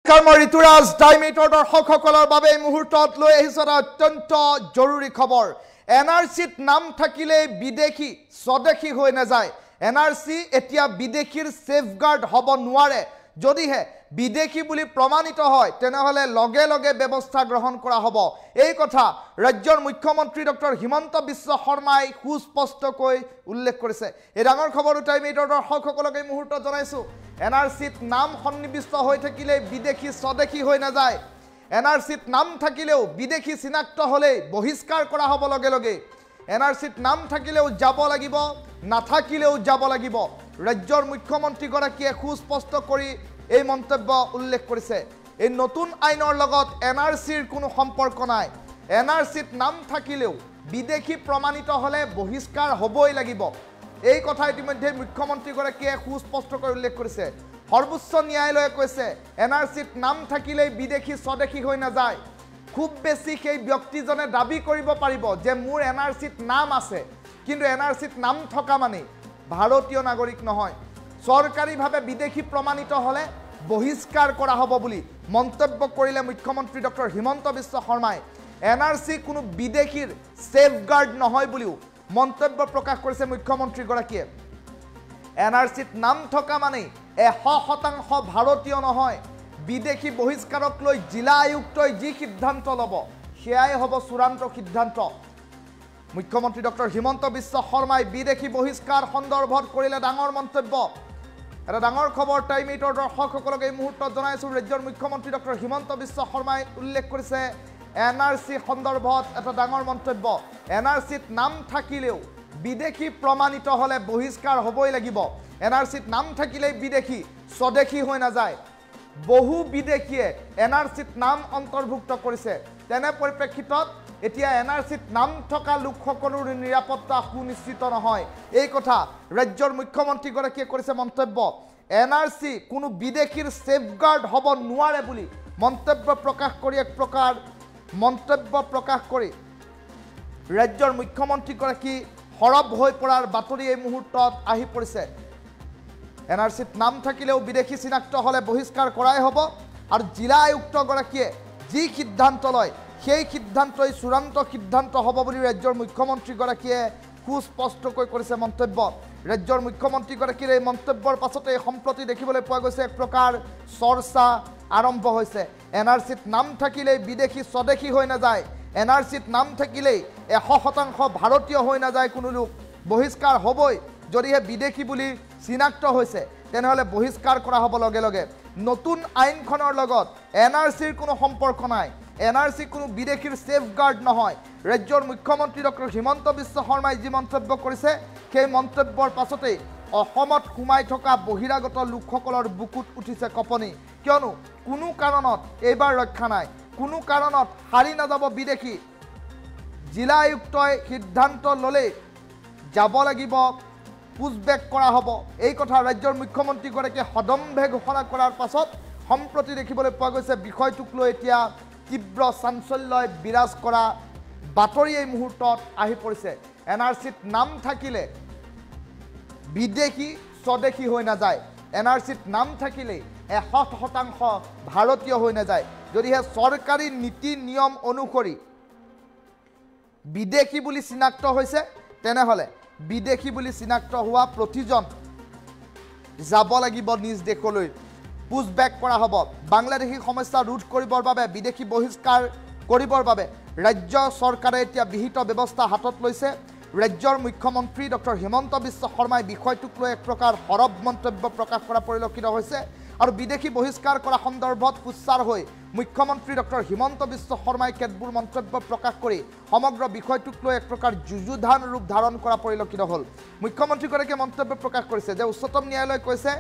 মই ঋতুৰাজ ডাইমেটৰ দৰ্শকসকলৰ বাবে এই মুহূৰ্তত লৈ আহিছো এটা অত্যন্ত জৰুৰী খবৰ এনআৰসিত নাম থাকিলে বিদেশী স্বদেশী হৈ নাযায় এনআৰসি এতিয়া বিদেশীৰ সেফগাৰ্ড হ'ব নোৱাৰে যদিহে বিদেশী বুলি প্ৰমাণিত হয় তেনেহলে লগে লগে ব্যৱস্থা গ্ৰহণ কৰা হ'ব এই কথা ৰাজ্যৰ মুখ্যমন্ত্ৰী ডক্টৰ হিমন্ত বিশ্ব শৰ্মাই সুস্পষ্টকৈ উল্লেখ কৰিছে এই ডাঙৰ খবৰটো টাইমেটৰ দৰ্শকসকলক এই মুহূৰ্তত জনাইছো এনআৰসিত নাম সন্নিবিষ্ট হৈ থাকিলে বিদেশী স্বদেশী হৈ নাযায় এনআৰসিত নাম থাকিলেও বিদেশী চিনাক্ত হলে বহিষ্কাৰ কৰা হ'ব লগে লগে এনআৰসিত নাম থাকিলেও যাব লাগিব নাথাকিলেও যাব লাগিব ৰাজ্যৰ মুখ্যমন্ত্ৰী গৰাকীয়ে সুস্পষ্ট কৰি এই মন্তব্য উল্লেখ কৰিছে এই নতুন আইনৰ লগত এনআৰসিৰ কোনো সম্পৰ্ক নাই এনআৰসিত নাম থাকিলেও বিদেশী প্ৰমাণিত হলে বহিষ্কাৰ হ'বই লাগিব এই কথা ইতিমধ্যে মুখ্যমন্ত্ৰী গৰাকীয়ে সুস্পষ্টকৈ উল্লেখ কৰিছে সৰ্বোচ্চ ন্যায়ালয়ে কৈছে এনআৰসিত নাম থাকিলেই বিদেশী স্বদেশী হৈ নাযায় খুব বেছি সেই ব্যক্তিজনে দাবী কৰিব পাৰিব যে মোৰ এনআৰসিত নাম আছে কিন্তু এনআৰসিত নাম থকা মানে ভাৰতীয় নাগৰিক নহয় সৰকাৰীভাৱে বিদেশী প্ৰমাণিত হলে বহিষ্কাৰ কৰা হ'ব বুলি মন্তব্য কৰিলে মুখ্যমন্ত্ৰী ডক্টৰ হিমন্ত বিশ্ব শৰ্মাই এনআৰসি কোনো বিদেশীৰ সেফগাৰ্ড নহয় বুলিও মন্তব্য প্ৰকাশ কৰিছে মুখ্যমন্ত্ৰী গৰাকীয়ে এনআৰসিত নাম থকা মানে 100% ভাৰতীয় নহয় বিদেশী বহিষ্কাৰক লৈ জিলা আয়ুক্তই যি সিদ্ধান্ত ল'ব সেয়াই হ'ব চূড়ান্ত সিদ্ধান্ত মুখ্যমন্ত্ৰী ডক্টৰ হিমন্ত বিশ্ব শৰ্মাই বিদেশী বহিষ্কাৰ সন্দৰ্ভত কৰিলে ডাঙৰ মন্তব্য এটা ডাঙৰ খবৰ টাইমেটৰ দৰ্শকসকলক এই মুহূৰ্তত জনাইছো ৰাজ্যৰ মুখ্যমন্ত্ৰী ডক্টৰ হিমন্ত বিশ্ব শৰ্মাই উল্লেখ কৰিছে এনআৰসি সন্দৰ্ভত এটা ডাঙৰ মন্তব্য এনআৰসিত নাম থাকিলেও বিদেশী প্ৰমাণিত হলে বহিষ্কাৰ হ'বই লাগিব এনআৰসিত নাম থাকিলেই বিদেশী স্বদেশী হৈ নাযায় বহু বিদেশীয়ে এনআৰসিত নাম অন্তৰ্ভুক্ত কৰিছে তেনে পৰিপ্ৰেক্ষিতত এতিয়া এনআৰসিত নাম থকা লোকসকলৰ নিৰাপত্তা সুনিশ্চিত নহয় এই কথা ৰাজ্যৰ মুখ্যমন্ত্ৰী গৰাকীয়ে কৰিছে মন্তব্য এনআৰসি কোনো বিদেশীৰ সেফগাৰ্ড হ'ব নোৱাৰে বুলি মন্তব্য প্ৰকাশ কৰি এক প্ৰকাৰ মন্তব্য প্ৰকাশ কৰি ৰাজ্যৰ মুখ্যমন্ত্ৰী গৰাকী হৰব হৈ পৰাৰ বাতৰি এই মুহূৰ্তত আহি পৰিছে এনআৰসিত নাম থাকিলেও বিদেশী চিনাক্ত হলে বহিষ্কাৰ কৰাই হ'ব আৰু জিলা আয়ুক্ত গৰাকীয়ে যি সিদ্ধান্ত লয় সেই সিদ্ধান্তই চূড়ান্ত সিদ্ধান্ত হ'ব বুলি ৰাজ্যৰ মুখ্যমন্ত্ৰী গৰাকীয়ে সুস্পষ্টকৈ কৰিছে মন্তব্য ৰাজ্যৰ মুখ্যমন্ত্ৰী গৰাকীৰ এই মন্তব্যৰ পাছতে সম্প্ৰতি দেখিবলৈ পোৱা গৈছে এক প্ৰকাৰ চৰ্চা আৰম্ভ হৈছে এনআৰসিত নাম থাকিলেই বিদেশী স্বদেশী হৈ নাযায় এনআৰসিত নাম থাকিলেই 100% ভাৰতীয় হৈ নাযায় কোনো লোক বহিষ্কাৰ হ'বই যদিহে বিদেশী বুলি চিনাক্ত হৈছে তেনেহলে বহিষ্কাৰ কৰা হ'ব লগে লগে নতুন আইনখনৰ লগত এনআৰসিৰ কোনো সম্পৰ্ক নাই এনআৰসি কোনো বিদেশীৰ সেফগাৰ্ড নহয় ৰাজ্যৰ মুখ্যমন্ত্ৰী ডক্টৰ হিমন্ত বিশ্ব শৰ্মাই যি মন্তব্য কৰিছে সেই মন্তব্যৰ পাছতেই অসমত সোমাই থকা বহিৰাগত লোকসকলৰ বুকুত উঠিছে কপনি কিয়নো কোনো কাৰণত এইবাৰ ৰক্ষা নাই কোনো কাৰণত হাৰি নাযাব বিদেশী জিলা আয়ুক্তই সিদ্ধান্ত ল'লে যাব লাগিব পুছবেক কৰা হ'ব এই কথা ৰাজ্যৰ মুখ্যমন্ত্ৰী গৰাকীয়ে সদম্ভে ঘোষণা কৰাৰ পাছত সম্প্ৰতি দেখিবলৈ পোৱা গৈছে বিষয়টোক লৈ এতিয়া তীব্ৰ চাঞ্চল্যই বিৰাজ কৰা বাতৰি এই মুহূৰ্তত আহি পৰিছে এনআৰসিত নাম থাকিলে বিদেশী স্বদেশী হৈ নাযায় এনআৰসিত নাম থাকিলেই 100% ভাৰতীয় হৈ নাযায় যদিহে চৰকাৰী নীতি নিয়ম অনুসৰি বিদেশী বুলি চিনাক্ত হৈছে তেনেহলে বিদেশী বুলি চিনাক্ত হোৱা প্ৰতিজন যাব লাগিব নিজ দেশলৈ পুছবেক কৰা হ'ব বাংলাদেশী সমস্যা ৰোধ কৰিবৰ বাবে বিদেশী বহিষ্কাৰ কৰিবৰ বাবে ৰাজ্য চৰকাৰে এতিয়া বিহিত ব্যৱস্থা হাতত লৈছে ৰাজ্যৰ মুখ্যমন্ত্ৰী ডক্টৰ হিমন্ত বিশ্ব শৰ্মাই বিষয়টোক লৈ এক প্ৰকাৰ হৰব মন্তব্য প্ৰকাশ কৰা পৰিলক্ষিত হৈছে আৰু বিদেশী বহিষ্কাৰ কৰা সন্দৰ্ভত উচ্চাৰ হৈ মুখ্যমন্ত্ৰী ডক্টৰ হিমন্ত বিশ্ব শৰ্মাই কেতবোৰ মন্তব্য প্ৰকাশ কৰি সমগ্ৰ বিষয়টোক লৈ এক প্ৰকাৰ যুযুধান ৰূপ ধাৰণ কৰা পৰিলক্ষিত হ'ল মুখ্যমন্ত্ৰীগৰাকীয়ে মন্তব্য প্ৰকাশ কৰিছে যে উচ্চতম ন্যায়ালয়ে কৈছে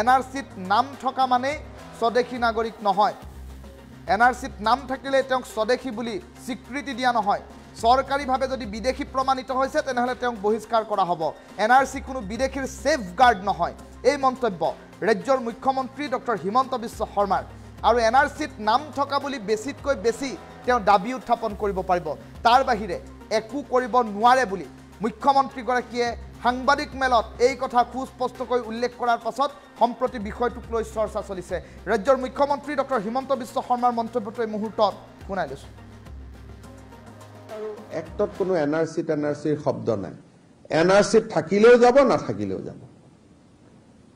এনআৰসিত নাম থকা মানে স্বদেশী নাগৰিক নহয় এনআৰসিত নাম থাকিলে তেওঁক স্বদেশী বুলি স্বীকৃতি দিয়া নহয় সৰকাৰীভাৱে যদি বিদেশী প্ৰমাণিত হৈছে তেনেহলে তেওঁক বহিষ্কাৰ কৰা হ'ব এনআৰসি কোনো বিদেশীৰ সেফগাৰ্ড নহয় এই মন্তব্য ৰাজ্যৰ মুখ্যমন্ত্ৰী ডক্টৰ হিমন্ত বিশ্ব শৰ্মাৰ আৰু এনআৰসিত নাম থকা বুলি বেছিতকৈ বেছি তেওঁ দাবী উত্থাপন কৰিব পাৰিব তাৰ বাহিৰে একো কৰিব নোৱাৰে বুলি মুখ্যমন্ত্ৰী গৰাকীয়ে সাংবাদিক মেলত এই কথা সুস্পষ্টকৈ উল্লেখ কৰাৰ পাছত সম্প্ৰতি বিষয়টোক লৈ চৰ্চা চলিছে ৰাজ্যৰ মুখ্যমন্ত্ৰী ডক্টৰ হিমন্ত বিশ্ব শৰ্মাৰ মন্তব্যটো এই মুহূৰ্তত শুনাই লৈছো আৰু এক্টত কোনো এনআৰচিৰ শব্দ নাই এনআৰচি থাকিলেও যাব নাথাকিলেও যাব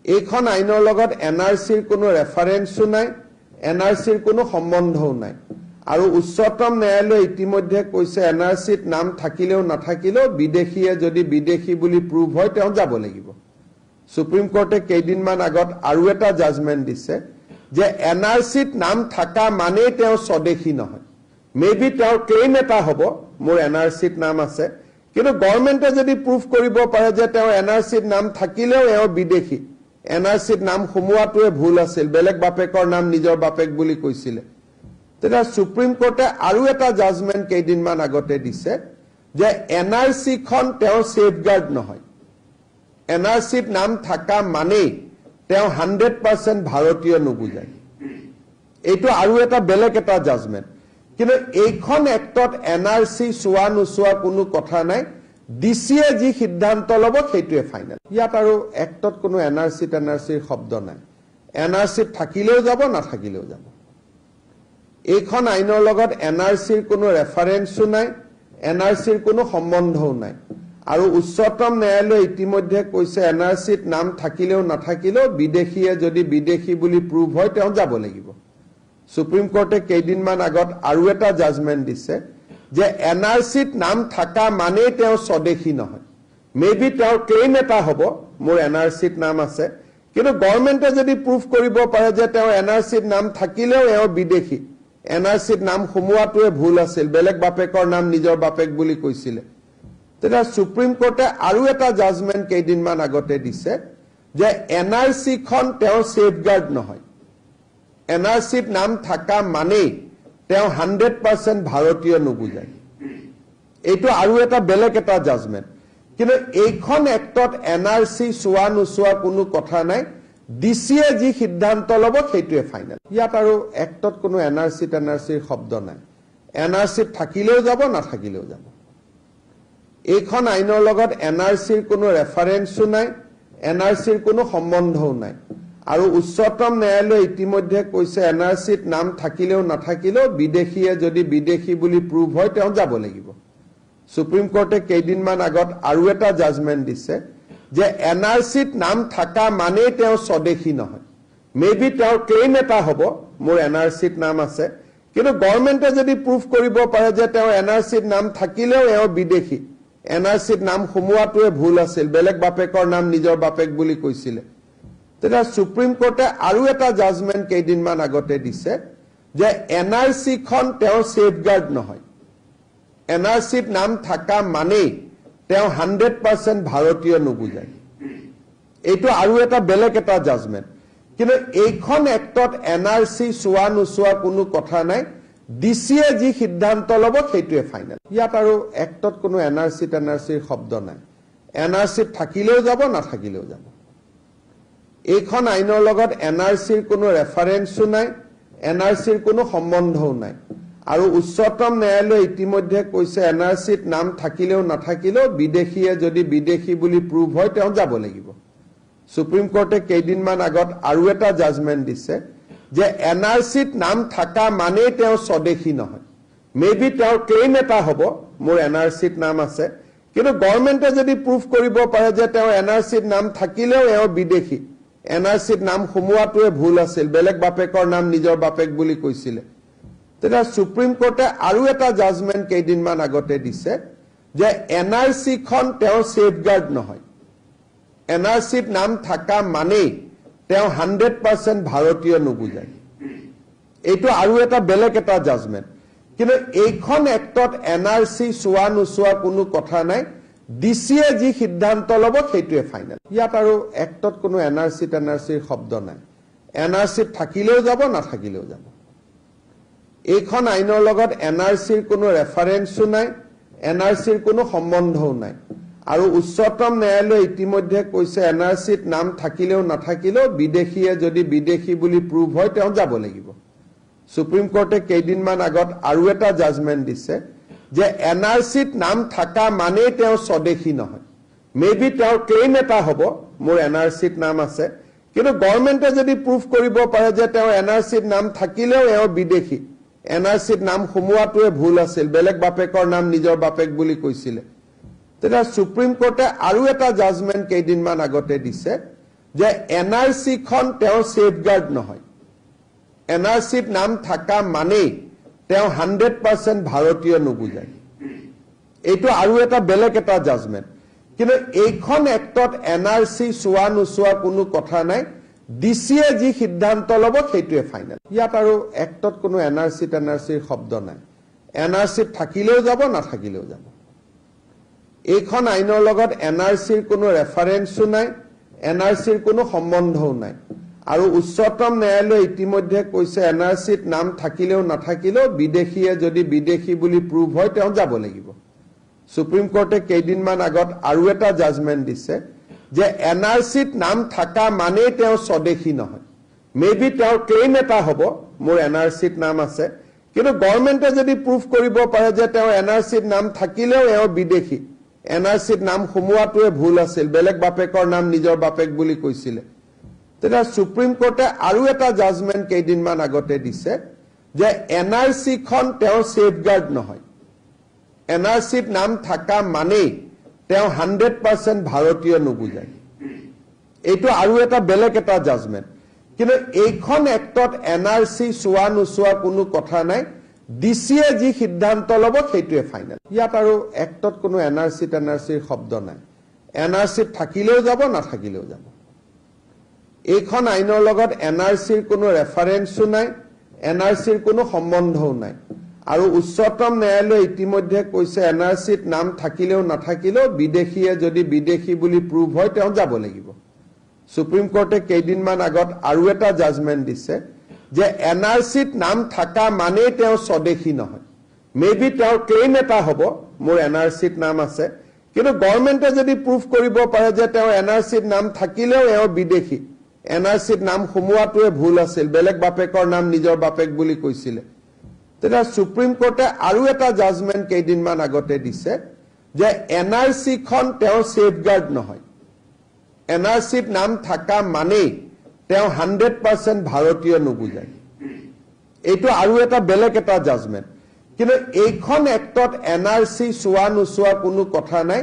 এইখন আইনৰ লগত এনআৰচিৰ কোনো ৰেফাৰেন্সও নাই এনআৰচিৰ কোনো সম্বন্ধও নাই আৰু উচ্চতম ন্যায়ালয়ে ইতিমধ্যে কৈছে এনআৰচিত নাম থাকিলেও নাথাকিলেও বিদেশীয়ে যদি বিদেশী বুলি প্ৰুভ হয় তেওঁ যাব লাগিব সুপ্ৰিম কোৰ্টে কেইদিনমান আগত আৰু এটা জাজমেন্ট দিছে যে এনআৰচিত নাম থাকা মানে তেওঁ স্বদেশী নহয় মেবি তেওঁৰ ক্লেইম এটা হ'ব মোৰ এনআৰচিত নাম আছে কিন্তু গভৰ্ণমেণ্টে যদি প্ৰুভ কৰিব পাৰে যে তেওঁ এনআৰচিত নাম থাকিলেও এওঁ বিদেশী এনআৰচিত নাম সোমোৱাটোৱে ভুল আছিল বেলেগ বাপেকৰ নাম নিজৰ বাপেক বুলি কৈছিলে তেতিয়া সুপ্ৰিম কোৰ্টে আৰু এটা জাজমেন্ট কেইদিনমান আগতে দিছে যে এনআৰচি খন তেওঁ সেফগাৰ্ড নহয় এনআৰচিত নাম থাকা মানে তেওঁ 100% ভাৰতীয় নুবুজায় এইটো আৰু এটা বেলেগ এটা জাজমেন্ট কিন্তু এইখন এক্টত এনআৰচি চোৱা নোচোৱা কোনো কথা নাই ডিসিয়ে যি সিদ্ধান্ত ল'ব সেইটোৱে ফাইনেল ইয়াত আৰু এক্টত কোনো এনআৰচিৰ শব্দ নাই এনআৰচিত থাকিলেও যাব নাথাকিলেও যাব এইখন আইনৰ লগত এনআৰচিৰ কোনো ৰেফাৰেন্সও নাই এনআৰচিৰ কোনো সম্বন্ধও নাই আৰু উচ্চতম ন্যায়ালয়ে ইতিমধ্যে কৈছে এনআৰচিত নাম থাকিলেও নাথাকিলেও বিদেশীয়ে যদি বিদেশী বুলি প্ৰুভ হয় তেওঁ যাব লাগিব সুপ্ৰিম কোৰ্টে কেইদিনমান আগত আৰু এটা জাজমেন্ট দিছে যে এনআৰচিত নাম থাকা মানে তেওঁ স্বদেশী নহয় মেবি তেওঁৰ ক্লেইম এটা হ'ব মোৰ এনআৰচিত নাম আছে কিন্তু গভৰ্ণমেণ্টে যদি প্ৰুভ কৰিব পাৰে যে তেওঁ এনআৰচিত নাম থাকিলেও এওঁ বিদেশী এনআৰচিত নাম সোমোৱাটোৱে ভুল আছিল বেলেগ বাপেকৰ নাম নিজৰ বাপেক বুলি কৈছিলে তেতিয়া সুপ্ৰিম কোৰ্টে আৰু এটা জাজমেন্ট কেইদিনমান আগতে দিছে যে এনআৰচি খন তেওঁ সেফগাৰ্ড নহয় এনআৰচিত নাম থাকা মানে তেওঁ 100% ভাৰতীয় নুবুজায় এইটো আৰু এটা বেলেগ এটা জাজমেন্ট কিন্তু এইখন এক্টত এনআৰচি চোৱা নোচোৱা কোনো কথা নাই ডিসিয়ে যি সিদ্ধান্ত ল'ব সেইটোৱে ফাইনেল ইয়াত আৰু এক্টত কোনো এনআৰচিৰ শব্দ নাই এনআৰচিত থাকিলেও যাব নাথাকিলেও যাব এইখন আইনৰ লগত এনআৰচিৰ কোনো ৰেফাৰেন্সও নাই এনআৰচিৰ কোনো সম্বন্ধও নাই আৰু উচ্চতম ন্যায়ালয়ে ইতিমধ্যে কৈছে এনআৰচিত নাম থাকিলেও নাথাকিলেও বিদেশীয়ে যদি বিদেশী বুলি প্ৰুভ হয় তেওঁ যাব লাগিব সুপ্ৰিম কোৰ্টে কেইদিনমান আগত আৰু এটা জাজমেন্ট দিছে যে এনআৰচিত নাম থাকা মানে তেওঁ স্বদেশী নহয় মেবি তেওঁৰ ক্লেইম এটা হ'ব মোৰ এনআৰচিত নাম আছে কিন্তু গভৰ্ণমেণ্টে যদি প্ৰুভ কৰিব পাৰে যে তেওঁ এনআৰচিত নাম থাকিলেও এওঁ বিদেশী এনআৰচিত নাম সোমোৱাটোৱে ভুল আছিল বেলেগ বাপেকৰ নাম নিজৰ বাপেক বুলি কৈছিলে তেতিয়া সুপ্ৰিম কোৰ্টে আৰু এটা জাজমেন্ট কেইদিনমান আগতে দিছে যে এনআৰচি খন তেওঁ সেফগাৰ্ড নহয় এনআৰচিত নাম থাকা মানে তেওঁ 100% ভাৰতীয় নুবুজায় এইটো আৰু এটা বেলেগ এটা জাজমেন্ট কিন্তু এইখন এক্টত এনআৰচি চোৱা নোচোৱা কোনো কথা নাই ডিসিয়ে যি সিদ্ধান্ত ল'ব সেইটোৱে ফাইনেল ইয়াত আৰু এক্টত কোনো এনআৰচিৰ শব্দ নাই এনআৰচিত থাকিলেও যাব নাথাকিলেও যাব এইখন আইনৰ লগত এনআৰচিৰ কোনো ৰেফাৰেন্সও নাই এনআৰচিৰ কোনো সম্বন্ধও নাই আৰু উচ্চতম ন্যায়ালয়ে ইতিমধ্যে কৈছে এনআৰচিত নাম থাকিলেও নাথাকিলেও বিদেশীয়ে যদি বিদেশী বুলি প্ৰুভ হয় তেওঁ যাব লাগিব সুপ্ৰিম কোৰ্টে কেইদিনমান আগত আৰু এটা জাজমেন্ট দিছে যে এনআৰচিত নাম থাকা মানে তেওঁ স্বদেশী নহয় মেবি তেওঁৰ ক্লেইম এটা হ'ব মোৰ এনআৰচিত নাম আছে কিন্তু গভৰ্ণমেণ্টে যদি প্ৰুভ কৰিব পাৰে যে তেওঁ এনআৰচিত নাম থাকিলেও এওঁ বিদেশী এনআৰচিত নাম সোমোৱাটোৱে ভুল আছিল বেলেগ বাপেকৰ নাম নিজৰ বাপেক বুলি কৈছিলে তেতিয়া সুপ্ৰিম কোৰ্টে আৰু এটা জাজমেন্ট কেইদিনমান আগতে দিছে যে এনআৰচি খন তেওঁ সেফগাৰ্ড নহয় এনআৰচিত নাম থাকা মানে তেওঁ 100% ভাৰতীয় নুবুজায় এইটো আৰু এটা বেলেগ এটা জাজমেন্ট কিন্তু এইখন এক্টত এনআৰচি চোৱা নোচোৱা কোনো কথা নাই ডিসিয়ে যি সিদ্ধান্ত ল'ব সেইটোৱে ফাইনেল ইয়াত আৰু এক্টত কোনো এনআৰচিৰ শব্দ নাই এনআৰচিত থাকিলেও যাব নাথাকিলেও যাব এইখন আইনৰ লগত এনআৰচিৰ কোনো ৰেফাৰেন্সও নাই এনআৰচিৰ কোনো সম্বন্ধও নাই আৰু উচ্চতম ন্যায়ালয়ে ইতিমধ্যে কৈছে এনআৰচিত নাম থাকিলেও নাথাকিলেও বিদেশীয়ে যদি বিদেশী বুলি প্ৰুভ হয় তেওঁ যাব লাগিব সুপ্ৰিম কোৰ্টে কেইদিনমান আগত আৰু এটা জাজমেন্ট দিছে যে এনআৰচিত নাম থাকা মানে তেওঁ স্বদেশী নহয় মে বি তেওঁৰ ক্লেইম এটা হ'ব মোৰ এনআৰচিত নাম আছে, কিন্তু গভৰ্ণমেণ্টে যদি প্ৰুভ কৰিব পাৰে যে তেওঁৰ এনআৰচিত নাম থাকিলেও এওঁ বিদেশী, এনআৰচিত নাম সোমোৱাটোৱে ভুল আছিল, বেলেগ বাপেকৰ নাম নিজৰ বাপেক বুলি কৈছিলে, তেতিয়া সুপ্ৰিম কোৰ্টে আৰু এটা জাজমেণ্ট কেইদিনমান আগতে দিছে যে এনআৰচিখন তেওঁৰ ছেফগাৰ্ড নহয়। এনআৰচিত নাম থকা মানেই তেওঁ 100% ভাৰতীয় নুবুজায়। এইটো আৰু এটা বেলেগ এটা জাজমেণ্ট। কিন্তু এইখন এক্টত এনআৰচি চোৱা নোচোৱা কোনো কথা নাই, ডিচিয়ে যি সিদ্ধান্ত ল'ব সেইটোৱে ফাইনেল। ইয়াত আৰু এক্টত কোনো এনআৰচিৰ শব্দ নাই। এনআৰচিত থাকিলেও যাব, নাথাকিলেও যাব। এইখন আইনৰ লগত এনআৰচিৰ কোনো ৰেফাৰেন্সো নাই, এনআৰচিৰ কোনো সম্বন্ধও নাই। আৰু উচ্চতম ন্যায়ালয়ে ইতিমধ্যে কৈছে এনআৰচিত নাম থাকিলেও নাথাকিলেও বিদেশীয়ে যদি বিদেশী বুলি প্ৰুভ হয় তেওঁ যাব লাগিব। সুপ্ৰিম কোৰ্টে কেইদিনমান আগত আৰু এটা জাজমেণ্ট দিছে যে এনআৰচিত নাম থকা মানেই তেওঁ স্বদেশী নহয়। মে বি তেওঁৰ ক্লেইম এটা হ'ব মোৰ এনআৰচিত নাম আছে, কিন্তু গভৰ্ণমেণ্টে যদি প্ৰুভ কৰিব পাৰে যে তেওঁৰ এনআৰচিত নাম থাকিলেও এওঁ বিদেশী, এনআৰচিত নাম সোমোৱাটোৱে ভুল আছিল, বেলেগ বাপেকৰ নাম নিজৰ বাপেক বুলি কৈছিলে, তেতিয়া সুপ্ৰিম কোৰ্টে আৰু এটা জাজমেণ্ট কেইদিনমান আগতে দিছে যে এনআৰচিখন তেওঁৰ ছেফগাৰ্ড নহয়। এনআৰচিত নাম থকা মানেই তেওঁ 100% ভাৰতীয় নুবুজায়। এইটো আৰু এটা বেলেগ এটা জাজমেণ্ট। কিন্তু এইখন এক্টত এনআৰচি চোৱা নোচোৱা কোনো কথা নাই, ডিচিয়ে যি সিদ্ধান্ত ল'ব সেইটোৱে ফাইনেল। ইয়াত আৰু এক্টত কোনো এনআৰচিৰ শব্দ নাই। এনআৰচিত থাকিলেও যাব, নাথাকিলেও যাব। এইখন আইনৰ লগত এনআৰচিৰ কোনো ৰেফাৰেন্সো নাই, এনআৰচিৰ কোনো সম্বন্ধও নাই। আৰু উচ্চতম ন্যায়ালয়ে ইতিমধ্যে কৈছে এনআৰচিত নাম থাকিলেও নাথাকিলেও বিদেশীয়ে যদি বিদেশী বুলি প্ৰুভ হয় তেওঁ যাব লাগিব। সুপ্ৰিম কোৰ্টে কেইদিনমান আগত আৰু এটা জাজমেণ্ট দিছে যে এনআৰচিত নাম থকা মানেই তেওঁ স্বদেশী নহয়। মে বি তেওঁৰ ক্লেইম এটা হ'ব মোৰ এনআৰচিত নাম আছে, কিন্তু গভৰ্ণমেণ্টে যদি প্ৰুভ কৰিব পাৰে যে তেওঁৰ এনআৰচিত নাম থাকিলেও এওঁ বিদেশী, এনআৰচিত নাম সোমোৱাটোৱে ভুল আছিল, বেলেগ বাপেকৰ নাম নিজৰ বাপেক বুলি কৈছিলে, তেতিয়া সুপ্ৰিম কোৰ্টে আৰু এটা জাজমেণ্ট কেইদিনমান আগতে দিছে যে এনআৰচিখন তেওঁৰ ছেফগাৰ্ড নহয়। এনআৰচিত নাম থকা মানেই তেওঁ 100% ভাৰতীয় নুবুজায়। এইটো আৰু এটা বেলেগ এটা জাজমেণ্ট। কিন্তু এইখন এক্টত এনআৰচি চোৱা নোচোৱা কোনো কথা নাই,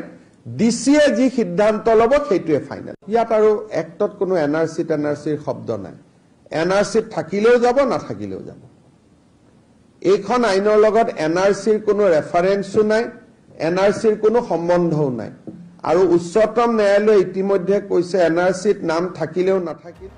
ডিচিয়ে যি সিদ্ধান্ত ল'ব সেইটোৱে ফাইনেল। ইয়াত আৰু এক্টত কোনো এনআৰচিৰ শব্দ নাই। এনআৰচিত থাকিলেও যাব, নাথাকিলেও যাব। এইখন আইনৰ লগত এনআৰচিৰ কোনো ৰেফাৰেন্সো নাই, এনআৰচিৰ কোনো সম্বন্ধও নাই। আৰু উচ্চতম ন্যায়ালয়ে ইতিমধ্যে কৈছে এনআৰচিত নাম থাকিলেও নাথাকিলেও